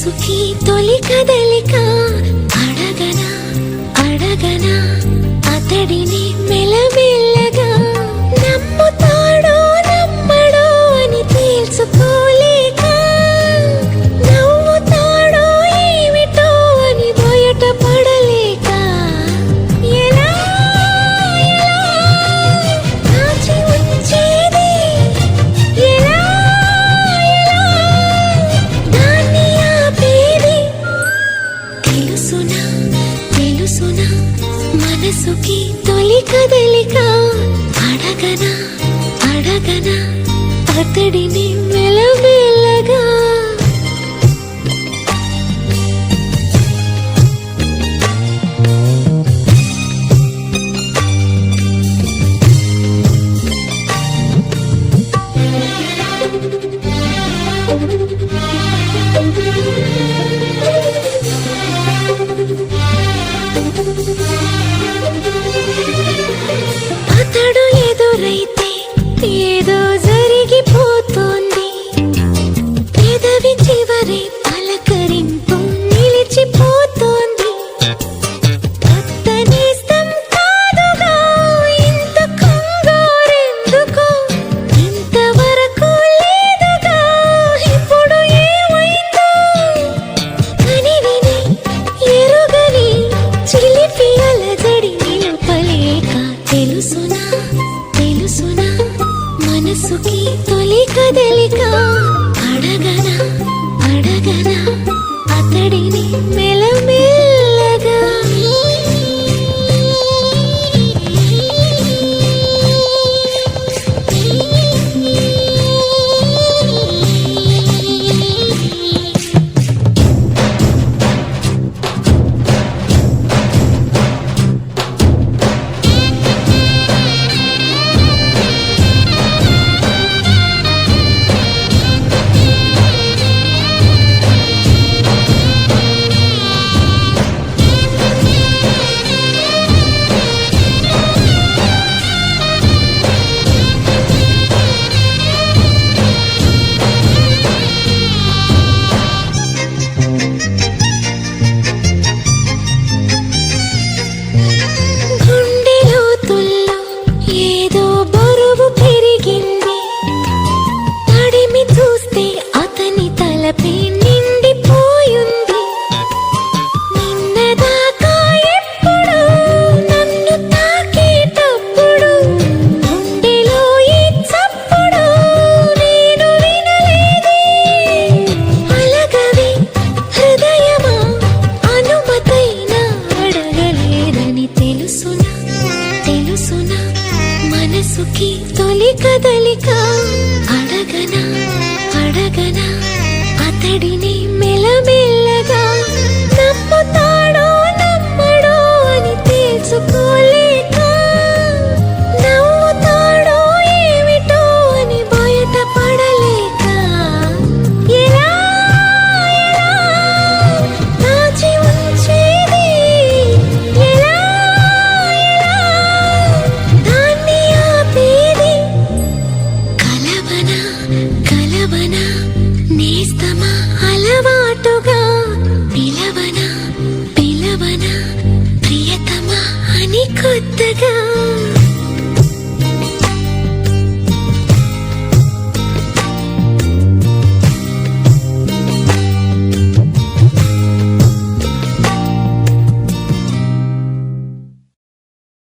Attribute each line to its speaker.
Speaker 1: మనసుకి తొలి కదలిక అడగనా అడగనా అతడిని మెల్లమెల్లగా నమ్ముతాడో నమ్మడో అని తెలుసుకోలేక నవ్వుతాడో ఏమిటో అని బయట పడలేక ఎలా ఎలా దాచి ఉంచేది ఎలా ఎలా దాన్ని ఆపేది తెలుసునా తెలుసునా మనసుకి తొలి కదలిక అడగనా అడగనా అతడిని మెల్లమెల్లగా అతడు ఎదురైతే ఏదో జరిగిపోతోంది పెదవి చివరి పలకరింపు నిలిచిపోతోంది అత్తనేస్తం కాదుగా ఇంత కంగారెందుకో ఇంతవరకు లేదుగా ఇప్పుడు ఏమైందో కనివిని ఎరుగని చిలిపి అలజడి నిలుపలేక తెలుసునా తెలుసునా మనసుకి తొలి కదలిక అడగనా అడగనా అతడిని మెల్లమెల్లగా గుండెలోతుల్లో ఏదో బరువు పెరిగింది తడిమి చూస్తే అతని తలపై నిండిపోయింది నిన్నదాకా ఎప్పుడు నన్ను తాకేటప్పుడు గుండెలో ఈ చప్పుడు నేను వినలేదే అలగవే హృదయమా అనుమతైనా అడగలేదని తెలుసునా తెలుసునా మనసుకి తొలి కదలిక అడగనా అడగనా అతడిని మెల్లమెల్లగా నమ్ముతాడో నమ్మడో అని తెలుసుకోలేక నవ్వుతాడో ఏమిటో అని బయట పడలేక ఎలా ఎలా దాచి ఉంచేది ఎలా ఎలా దాన్ని ఆపేది కలవనా కలవనా నేస్తమా అలవాటుగా పిలవనా పిలవనా ప్రియతమా అని కొత్తగా